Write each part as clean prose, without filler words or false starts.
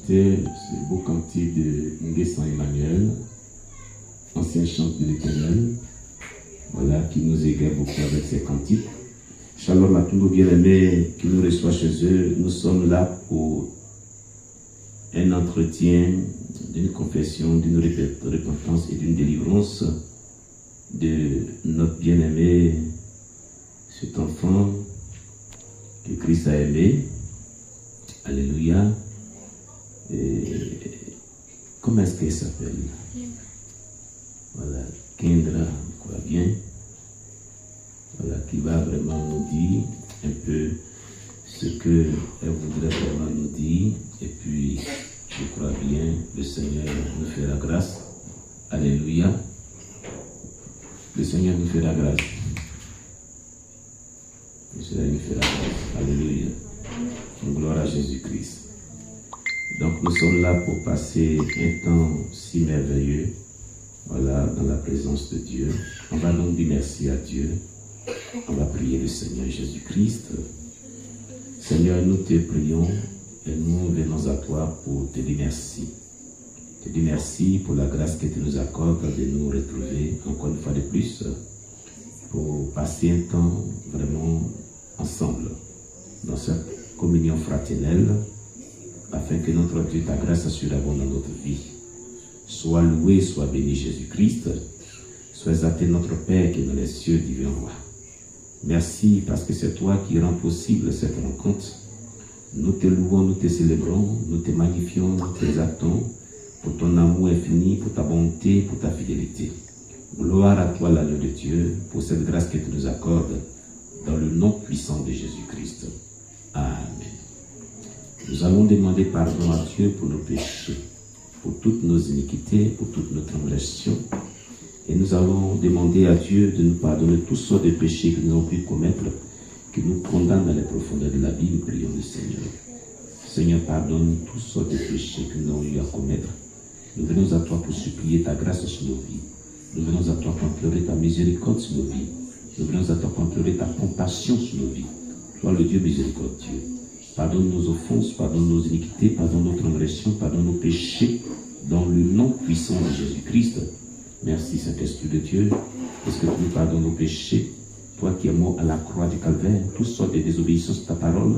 Ce beau cantique de Nguessan Emmanuel, ancien chant de l'Éternel, voilà, qui nous égare beaucoup avec ses cantiques. Shalom à tous nos bien-aimés qui nous reçoivent chez eux. Nous sommes là pour un entretien, d'une confession, d'une repentance et d'une délivrance de notre bien-aimé, cet enfant que Christ a aimé. Alléluia. Et comment est-ce qu'elle s'appelle? Voilà, Kendra, je crois bien. Voilà, qui va vraiment nous dire un peu ce qu'elle voudrait vraiment nous dire. Et puis, je crois bien, le Seigneur nous fera grâce. Alléluia. Le Seigneur nous fera grâce. Le Seigneur nous fera grâce. Alléluia. Gloire à Jésus-Christ. Donc nous sommes là pour passer un temps si merveilleux, voilà, dans la présence de Dieu. On va donc dire merci à Dieu. On va prier le Seigneur Jésus-Christ. Seigneur, nous te prions et nous venons à toi pour te dire merci. Te dire merci pour la grâce que tu nous accordes de nous retrouver encore une fois de plus pour passer un temps vraiment ensemble dans cette communion fraternelle, afin que notre Dieu, ta grâce surabonde dans notre vie. Sois loué, sois béni Jésus-Christ. Sois exalté notre Père qui est dans les cieux, divin roi. Merci parce que c'est toi qui rends possible cette rencontre. Nous te louons, nous te célébrons, nous te magnifions, nous t'exaltons pour ton amour infini, pour ta bonté, pour ta fidélité. Gloire à toi, l'agneau de Dieu, pour cette grâce que tu nous accordes dans le nom puissant de Jésus-Christ. Amen. Nous allons demander pardon à Dieu pour nos péchés, pour toutes nos iniquités, pour toutes nos transgressions. Et nous allons demander à Dieu de nous pardonner toutes sortes de péchés que nous avons pu commettre, qui nous condamnent dans les profondeurs de la vie. Nous prions le Seigneur. Seigneur, pardonne toutes sortes de péchés que nous avons eu à commettre. Nous venons à toi pour supplier ta grâce sur nos vies. Nous venons à toi pour implorer ta miséricorde sur nos vies. Nous venons à toi pour implorer ta compassion sur nos vies. Toi, le Dieu miséricordieux. Pardonne nos offenses, pardonne nos iniquités, pardonne nos transgressions, pardonne nos péchés, dans le nom puissant de Jésus-Christ. Merci Saint-Esprit de Dieu, parce que tu nous pardonnes nos péchés, toi qui es mort à la croix du Calvaire, toutes sortes de désobéissances à ta parole,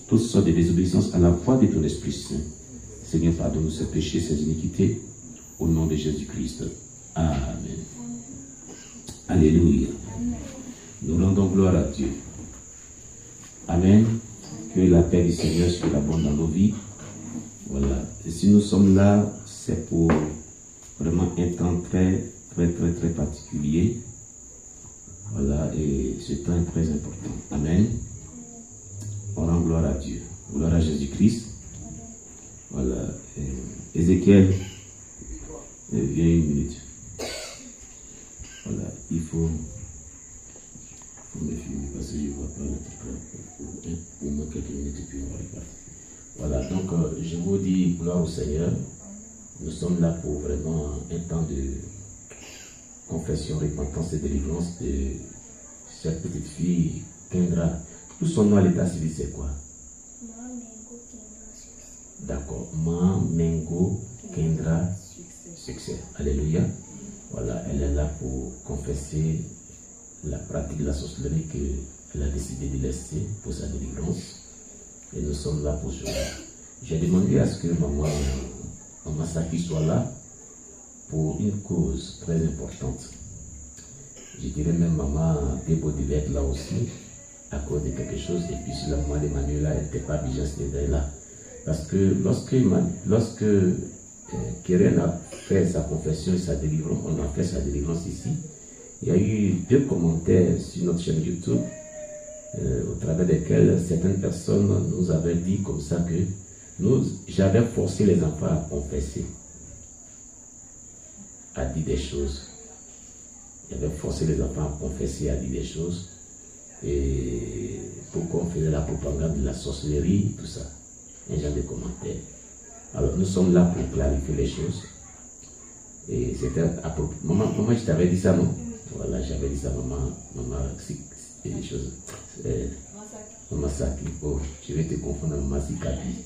toutes sortes de désobéissances à la voix de ton Esprit Saint. Seigneur, pardonne-nous ces péchés, ces iniquités, au nom de Jésus-Christ. Amen. Alléluia. Nous rendons gloire à Dieu. Amen. Que la paix du Seigneur surabonde dans nos vies. Voilà. Et si nous sommes là, c'est pour vraiment un temps très particulier. Voilà. Et ce temps est très important. Amen. On rend gloire à Dieu. Gloire à Jésus-Christ. Voilà. Ézéchiel, viens une minute. Voilà. Il faut me filmer parce que je ne vois pas le truc. Au moins quelques minutes et puis on va repartir. Voilà, donc je vous dis gloire au Seigneur. Nous sommes là pour vraiment un temps confession, repentance et délivrance de cette petite fille, Kendra. Tout son nom à l'état civil, c'est quoi? D'accord. Mengo Kendra Succès. Alléluia. Voilà, elle est là pour confesser la pratique de la sorcellerie qu'elle a décidé de laisser pour sa délivrance. Et nous sommes là pour cela. J'ai demandé à ce que maman Saki soit là pour une cause très importante. Je dirais même maman Debo devait être là aussi à cause de quelque chose. Et puis si la maman d'Emmanuel là, elle n'était pas obligée d'être là. Parce que lorsque Keren a fait sa confession et sa délivrance, on a fait sa délivrance ici, il y a eu 2 commentaires sur notre chaîne YouTube au travers desquels certaines personnes nous avaient dit comme ça que j'avais forcé les enfants à confesser, à dire des choses. J'avais forcé les enfants à confesser, à dire des choses. Et pourquoi on faisait la propagande de la sorcellerie, tout ça. Un genre de commentaires. Alors nous sommes là pour clarifier les choses. Et c'était à propos. Maman, je t'avais dit ça, non? Voilà, j'avais dit ça, maman, c'est des choses. Maman Saki. Oh, je vais te confondre avec Maman Sikabi.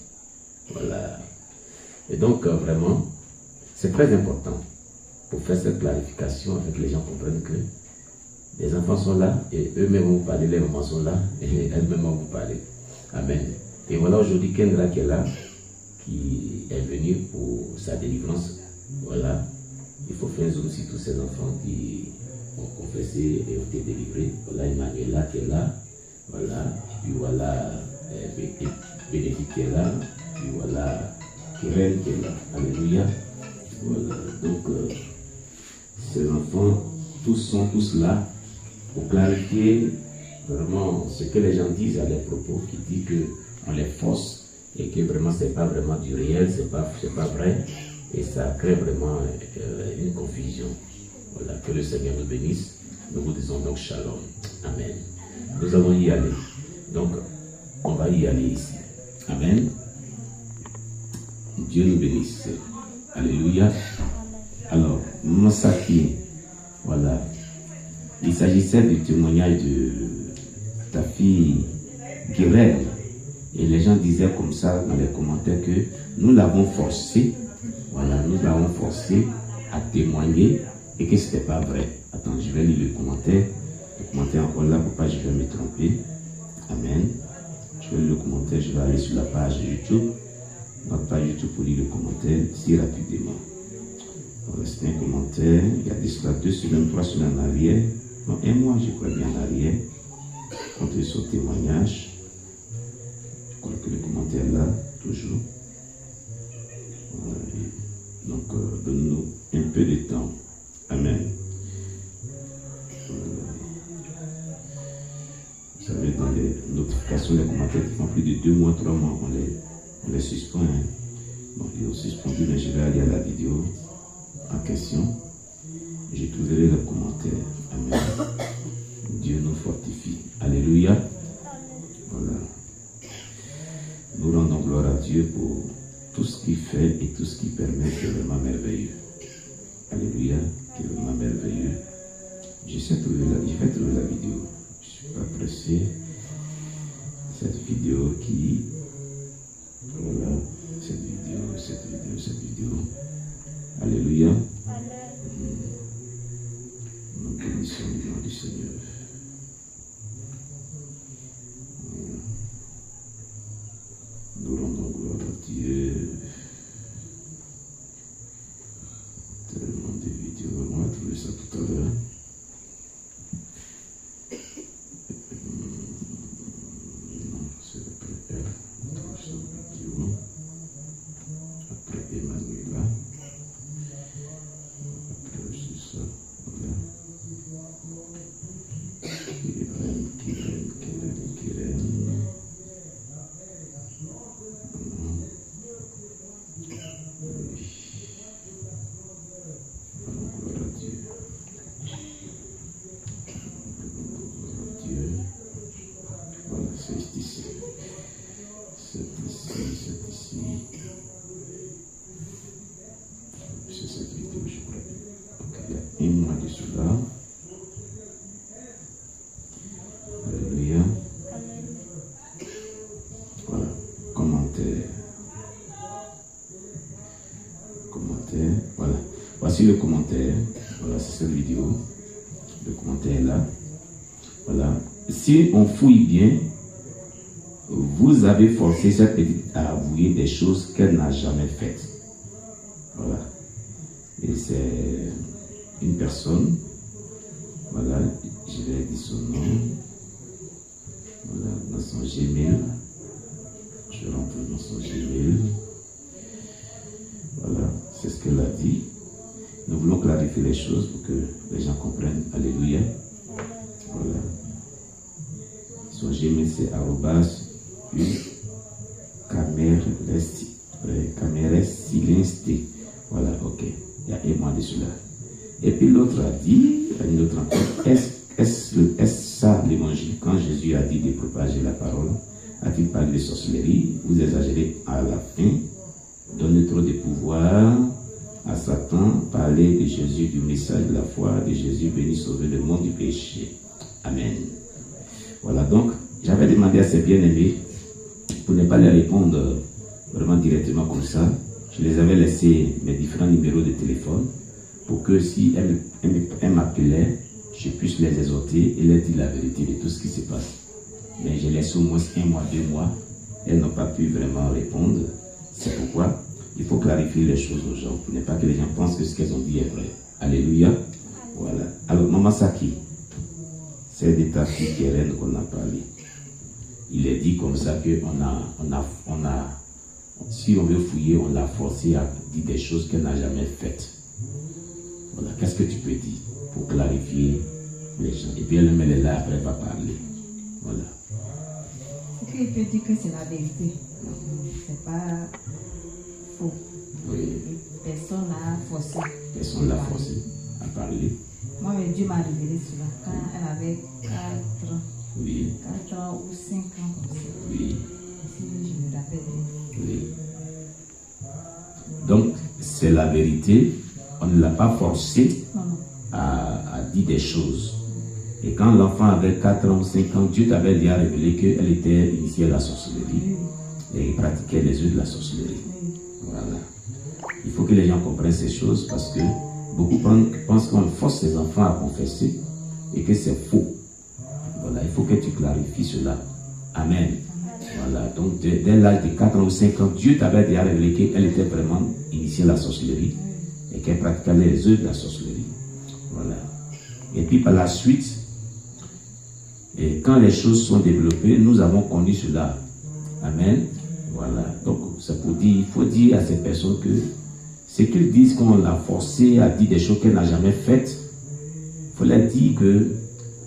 Voilà. Et donc, vraiment, c'est très important pour faire cette clarification afin que les gens comprennent que les enfants sont là et eux-mêmes vont vous parler, les mamans sont là et elles-mêmes vont vous parler. Amen. Et voilà aujourd'hui Kendra qui est là, qui est venue pour sa délivrance. Voilà. Il faut faire zoom sur tous ces enfants qui ont confessé et ont été délivrés. Voilà Emmanuela qui est là. Voilà. Puis voilà Bénédicte qui est là. Puis voilà Keren qui est là. Alléluia. Voilà. Donc ces enfants, tous sont tous là pour clarifier vraiment ce que les gens disent à leurs propos, qui dit qu'on les force et que vraiment c'est pas vraiment du réel, c'est pas vrai, et ça crée vraiment une confusion. Voilà, que le Seigneur nous bénisse. Nous vous disons donc shalom. Amen. Nous allons y aller. Donc, on va y aller ici. Amen. Dieu nous bénisse. Alléluia. Alors, Monsaki, voilà. Il s'agissait du témoignage de ta fille Guérère. Et les gens disaient comme ça dans les commentaires que nous l'avons forcé, voilà, nous l'avons forcé à témoigner et que ce n'était pas vrai. Attends, je vais lire le commentaire. Le commentaire encore là pour pas je vais me tromper. Amen. Je vais lire le commentaire, je vais aller sur la page YouTube. Notre page YouTube pour lire le commentaire si rapidement. Voilà, c'est un commentaire. Il y a de cela 2 semaines, 3 semaines en arrière. Non, 1 mois, je crois bien en arrière. Contre son témoignage. Je crois que le commentaire là, toujours. Voilà. Donc, donne-nous un peu de temps. Amen. Voilà. Vous savez, dans les notifications, les commentaires qui font plus de 2 mois, 3 mois, on les suspend. Hein. Donc, ils ont suspendu, mais je vais aller à la vidéo en question. Je trouverai le commentaire. Amen. Dieu nous fortifie. Alléluia. Voilà. Nous rendons gloire à Dieu pour tout ce qu'il fait et tout ce qu'il permet, qui est vraiment merveilleux. Alléluia, qui est vraiment merveilleux. Je vais trouver la vidéo. Je ne suis pas pressé. Cette vidéo qui... Voilà, cette vidéo. Alléluia. Nous bénissons le nom du Seigneur. Nous rendons gloire à Dieu. Tellement de vidéos. On va trouver ça tout à l'heure. Non, c'est après elle. On trouve sa vidéo. Après Emmanuela. Après aussi ça. Voilà. voici le commentaire. Voilà, c'est cette vidéo. Le commentaire est là. Voilà. Si on fouille bien, vous avez forcé cette petite à avouer des choses qu'elle n'a jamais faites. Voilà. Et c'est une personne. Voilà, je vais dire son nom. Voilà, dans son Gmail. Je rentre dans son Gmail. Voilà, c'est ce qu'elle a dit. Nous voulons clarifier les choses pour que les gens comprennent. Alléluia. Voilà. Son Gmail, c'est @cameresilinste. Voilà, ok. Il y a un mois de cela. Et puis l'autre a dit, une autre encore, est-ce ça l'évangile? Quand Jésus a dit de propager la parole, a-t-il parlé de sorcellerie? Vous exagérez à la fin. Donnez trop de pouvoir à Satan. Parlez de Jésus, du message de la foi de Jésus venu sauver le monde du péché. Amen. Voilà, donc, j'avais demandé à ces bien-aimés, pour ne pas les répondre vraiment directement comme ça, je les avais laissé mes différents numéros de téléphone pour que si elles m'appelaient, je puisse les exhorter et leur dire la vérité de tout ce qui se passe. Mais j'ai laissé au moins 1 mois, 2 mois, elles n'ont pas pu vraiment répondre. C'est pourquoi il faut clarifier les choses aux gens, pour ne pas que les gens pensent que ce qu'elles ont dit est vrai. Alléluia. Voilà. Alors, Maman Saki, c'est des tactiques qui reine qu'on a parlé. Il est dit comme ça que si on veut fouiller, on l'a forcé à dire des choses qu'elle n'a jamais faites. Voilà. Qu'est-ce que tu peux dire pour clarifier les gens? Et puis elle est là, après elle va parler. Voilà. Ce qu'il peut dire que c'est la vérité. C'est pas faux. Oui. Personne n'a forcé. Personne l'a forcé à parler. Moi, Dieu m'a révélé cela quand elle avait 4 ans. Oui. 4 ans ou 5 ans. Oui. Si je me rappelle. Oui. Donc, c'est la vérité. On ne l'a pas forcé à dire des choses. Et quand l'enfant avait 4 ans ou 5 ans, Dieu t'avait déjà révélé qu'elle était initiée à la sorcellerie et pratiquait les œuvres de la sorcellerie. Voilà. Il faut que les gens comprennent ces choses parce que beaucoup pensent qu'on force ses enfants à confesser et que c'est faux. Voilà, il faut que tu clarifies cela. Amen. Voilà, donc dès l'âge de 4 ans ou 5 ans, Dieu t'avait déjà révélé qu'elle était vraiment initiée à la sorcellerie et qu'elle pratiquait les œuvres de la sorcellerie. Voilà. Et puis par la suite, et quand les choses sont développées, nous avons connu cela. Amen. Voilà. Donc, c'est pour dire, il faut dire à ces personnes que ce qu'ils disent qu'on l'a forcé à dire des choses qu'elle n'a jamais faites, il faut leur dire que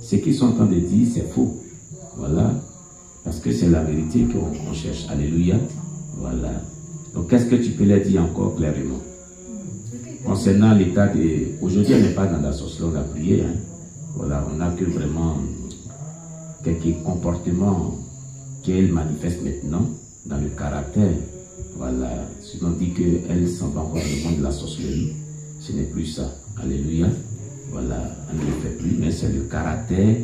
ce qu'ils sont en train de dire, c'est faux. Voilà. Parce que c'est la vérité qu'on cherche. Alléluia. Voilà. Donc, qu'est-ce que tu peux leur dire encore clairement? Concernant l'état de... Aujourd'hui, on n'est pas dans la sorcellerie, on a prié. Hein. Voilà, on n'a que vraiment quelques comportements qu'elle manifeste maintenant dans le caractère. Voilà, si on dit qu'elle s'en va encore dans le monde de la sorcellerie, ce n'est plus ça. Alléluia. Voilà, on ne le fait plus, mais c'est le caractère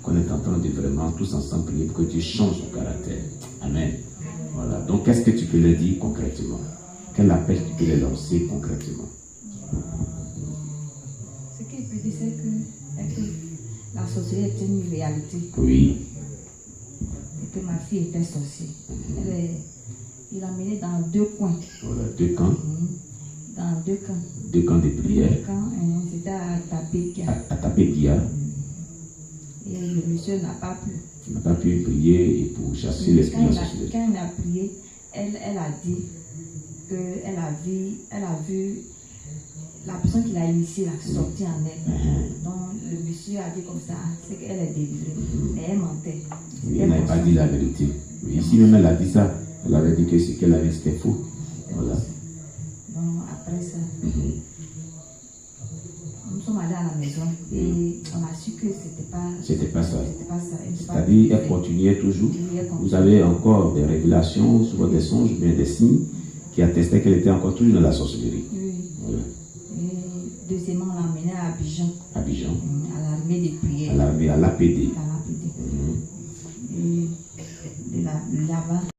qu'on est en train de vraiment tous ensemble prier pour que Dieu change son caractère. Amen. Voilà, donc qu'est-ce que tu peux leur dire concrètement? Quel appel tu peux les lancer concrètement? Ce qu'il peut dire, c'est que la sorcellerie est une réalité. Oui. Et que ma fille était sorcière. Il l'a menée dans 2 coins. Voilà, 2 camps. Dans 2 camps. 2 camps de prière. 2 camps, c'était à Tapékia. À Tapékia. Et le monsieur n'a pas pu. Il n'a pas pu prier et pour chasser l'esprit de la sorcellerie. Quand il a prié, elle a dit qu'elle a vu la personne qui l'a initiée sortir en elle. Donc le monsieur a dit comme ça, c'est qu'elle est délivrée. Mais elle mentait. Oui, elle n'a pas dit la vérité. Oui, ici même elle a dit ça. Elle avait dit que ce qu'elle avait c'était faux. Voilà. Donc après ça, nous sommes allés à la maison et on a su que c'était pas ça. C'est-à-dire, elle continuait toujours. Vous avez encore des révélations, souvent des songes, bien des signes qui attestaient qu'elle était encore toujours dans la sorcellerie. Oui. Voilà. Et deuxièmement, on l'a emmenée à Abidjan. Abidjan. À l'armée des prières. À l'APD.